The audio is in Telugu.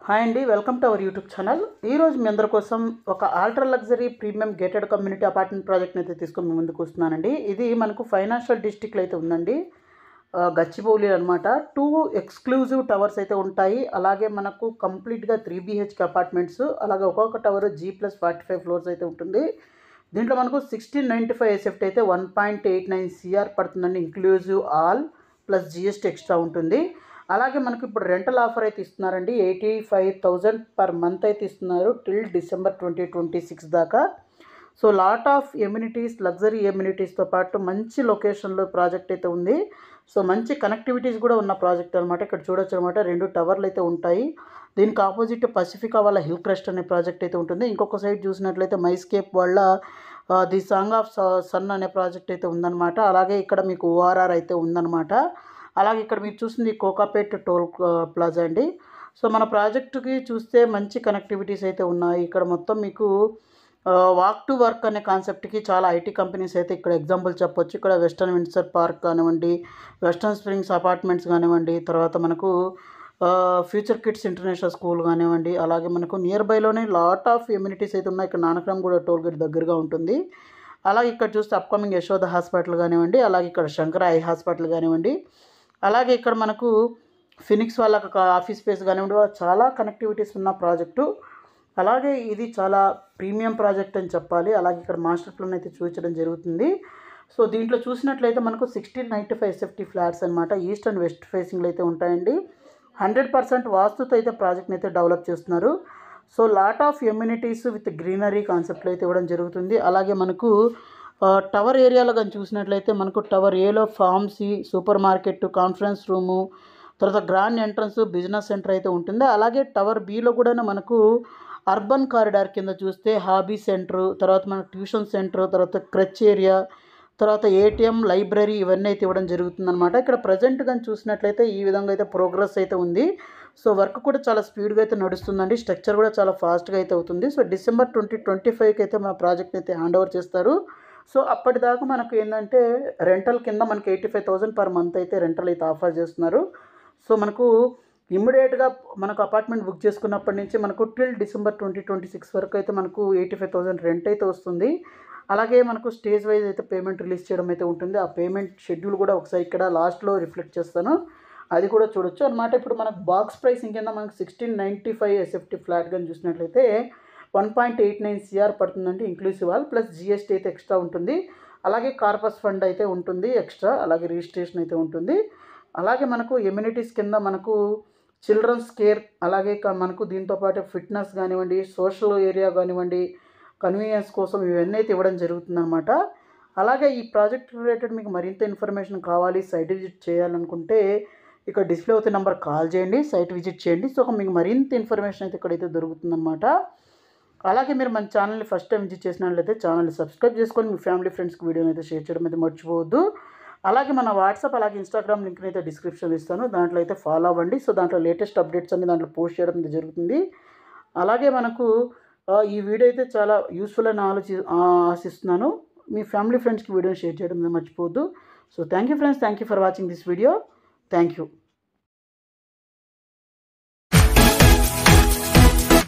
హాయ్ అండి, welcome to our YouTube channel. ఈరోజు మీ అందరి కోసం ఒక ultra luxury premium gated community apartment ప్రాజెక్ట్ని అయితే తీసుకొని మీ ముందుకు వస్తున్నానండి. ఇది మనకు ఫైనాన్షియల్ డిస్ట్రిక్ట్లో అయితే ఉందండి, గచ్చిబౌలి అనమాట. 2 ఎక్స్క్లూజివ్ టవర్స్ అయితే ఉంటాయి. అలాగే మనకు కంప్లీట్గా 3 BHK అపార్ట్మెంట్స్, అలాగే ఒక్కొక్క టవర్ G+45 ఫ్లోర్స్ అయితే ఉంటుంది. దీంట్లో మనకు 1695 SFT అయితే 1.89 CR పడుతుందండి, inclusive all plus GST extra ఉంటుంది. అలాగే మనకు ఇప్పుడు రెంటల్ ఆఫర్ అయితే ఇస్తున్నారండి, 85,000 పర్ మంత్ అయితే ఇస్తున్నారు టిల్ December 2026 దాకా. So lot of amenities, luxury ఎమ్యూనిటీస్తో పాటు మంచి లొకేషన్లో ప్రాజెక్ట్ అయితే ఉంది. సో మంచి కనెక్టివిటీస్ కూడా ఉన్న ప్రాజెక్ట్ అనమాట. ఇక్కడ చూడొచ్చు అనమాట, 2 టవర్లు అయితే ఉంటాయి. దీనికి ఆపోజిట్ పసిఫికా వాళ్ళ హిల్ క్రస్ట్ అనే ప్రాజెక్ట్ అయితే ఉంటుంది. ఇంకొక సైడ్ చూసినట్లయితే మైస్కేప్ వాళ్ళ ది సాంగ్ ఆఫ్ సన్ అనే ప్రాజెక్ట్ అయితే ఉందన్నమాట. అలాగే ఇక్కడ మీకు ORR అయితే ఉందన్నమాట. అలాగే ఇక్కడ మీరు చూస్తుంది కోకాపేట్ టోల్ ప్లాజా అండి. సో మన ప్రాజెక్టుకి చూస్తే మంచి కనెక్టివిటీస్ అయితే ఉన్నాయి. ఇక్కడ మొత్తం మీకు వాక్ టు వర్క్ అనే కాన్సెప్ట్కి చాలా ఐటీ కంపెనీస్ అయితే ఇక్కడ ఎగ్జాంపుల్ చెప్పొచ్చు. ఇక్కడ వెస్టర్న్ విండ్సర్ పార్క్ కానివ్వండి, వెస్టర్న్ స్ప్రింగ్స్ అపార్ట్మెంట్స్ కానివ్వండి, తర్వాత మనకు ఫ్యూచర్ కిడ్స్ ఇంటర్నేషనల్ స్కూల్ కానివ్వండి, అలాగే మనకు నియర్ బైలోనే లాట్ ఆఫ్ ఎమ్యూనిటీస్ అయితే ఉన్నాయి. ఇక్కడ నానక్రమ్ కూడా టోల్ గేట్ దగ్గరగా ఉంటుంది. అలాగే ఇక్కడ చూస్తే అప్కమింగ్ యశోద హాస్పిటల్ కానివ్వండి, అలాగే ఇక్కడ శంకర ఐ హాస్పిటల్ కానివ్వండి, అలాగే ఇక్కడ మనకు ఫినిక్స్ వాళ్ళ ఆఫీస్ స్పేస్ కానివ్వండి, చాలా కనెక్టివిటీస్ ఉన్న ప్రాజెక్టు. అలాగే ఇది చాలా ప్రీమియం ప్రాజెక్ట్ అని చెప్పాలి. అలాగే ఇక్కడ మాస్టర్ ప్లాన్ అయితే చూపించడం జరుగుతుంది. సో దీంట్లో చూసినట్లయితే మనకు 1695 SFT ఫ్లాట్స్ అనమాట, ఈస్ట్ అండ్ వెస్ట్ ఫేసింగ్లో అయితే ఉంటాయండి. 100% వాస్తుతో అయితే ప్రాజెక్ట్ని అయితే డెవలప్ చేస్తున్నారు. So lot of amenities with greenery కాన్సెప్ట్లో అయితే ఇవ్వడం జరుగుతుంది. అలాగే మనకు టవర్ ఏరియాలో కానీ చూసినట్లయితే మనకు టవర్ ఏలో pharmacy, super market, conference room, తర్వాత గ్రాండ్ ఎంట్రన్స్, బిజినెస్ సెంటర్ అయితే ఉంటుంది. అలాగే టవర్ బీలో కూడా మనకు అర్బన్ కారిడార్ కింద చూస్తే హాబీ సెంటర్, తర్వాత మనకు ట్యూషన్ సెంటర్, తర్వాత క్రచ్ ఏరియా, తర్వాత ATM, లైబ్రరీ ఇవన్నీ అయితే ఇవ్వడం జరుగుతుందన్నమాట. ఇక్కడ ప్రజెంట్ కానీ చూసినట్లయితే ఈ విధంగా అయితే ప్రోగ్రెస్ అయితే ఉంది. సో వర్క్ కూడా చాలా స్పీడ్గా అయితే నడుస్తుందండి. స్ట్రక్చర్ కూడా చాలా ఫాస్ట్గా అయితే అవుతుంది. సో December 2025కి అయితే మన ప్రాజెక్ట్ అయితే హ్యాండ్ ఓవర్ చేస్తారు. సో అప్పటిదాకా మనకు ఏంటంటే రెంటల్ కింద మనకి 85,000 పర్ మంత్ అయితే రెంటల్ అయితే ఆఫర్ చేస్తున్నారు. సో మనకు ఇమ్మీడియట్గా మనకు అపార్ట్మెంట్ బుక్ చేసుకున్నప్పటి నుంచి మనకు టిల్ December 2026 వరకు అయితే మనకు 85,000 రెంట్ అయితే వస్తుంది. అలాగే మనకు స్టేజ్ వైజ్ అయితే పేమెంట్ రిలీజ్ చేయడం అయితే ఉంటుంది. ఆ పేమెంట్ షెడ్యూల్ కూడా ఒకసారి ఇక్కడ లాస్ట్లో రిఫ్లెక్ట్ చేస్తాను, అది కూడా చూడొచ్చు అనమాట. ఇప్పుడు మనకు బాక్స్ ప్రైసింగ్ కింద మనకు 1695 SFT ఫ్లాట్ కానీ చూసినట్లయితే 1.89 CR పడుతుందండి, ఇంక్లూసివ్ ఆల్ ప్లస్ GST అయితే ఎక్స్ట్రా ఉంటుంది. అలాగే కార్పస్ ఫండ్ అయితే ఉంటుంది ఎక్స్ట్రా, అలాగే రిజిస్ట్రేషన్ అయితే ఉంటుంది. అలాగే మనకు ఎమ్యూనిటీస్ కింద మనకు చిల్డ్రన్స్ కేర్, అలాగే మనకు దీంతోపాటు ఫిట్నెస్ కానివ్వండి, సోషల్ ఏరియా కానివ్వండి, కన్వీనియన్స్ కోసం ఇవన్నీ అయితే ఇవ్వడం జరుగుతుందన్నమాట. అలాగే ఈ ప్రాజెక్ట్ రిలేటెడ్ మీకు మరింత ఇన్ఫర్మేషన్ కావాలి, సైట్ విజిట్ చేయాలనుకుంటే ఇక్కడ డిస్ప్లే అవుతున్న నెంబర్ కాల్ చేయండి, సైట్ విజిట్ చేయండి. సో మీకు మరింత ఇన్ఫర్మేషన్ అయితే ఇక్కడైతే దొరుకుతుందన్నమాట. అలాగే మీరు మన ఛానల్ని ఫస్ట్ టైం విజిట్ చేసినట్లయితే ఛానల్ని సబ్స్క్రైబ్ చేసుకొని మీ ఫ్యామిలీ ఫ్రెండ్స్కి వీడియోని అయితే షేర్ చేయడం అయితే మర్చిపోవద్దు. అలాగే మన వాట్సాప్ అలాగే ఇన్స్టాగ్రామ్ లింక్ని అయితే డిస్క్రిప్షన్లో ఇస్తాను, దాంట్లో అయితే ఫాలో అవ్వండి. సో దాంట్లో లేటెస్ట్ అప్డేట్స్ అన్ని దాంట్లో పోస్ట్ చేయడం అయితే జరుగుతుంది. అలాగే మనకు ఈ వీడియో అయితే చాలా యూస్ఫుల్ అని ఆశిస్తున్నాను. మీ ఫ్యామిలీ ఫ్రెండ్స్కి వీడియోని షేర్ చేయడం మర్చిపోవద్దు. So thank you friends, thank you for watching this video. Thank you.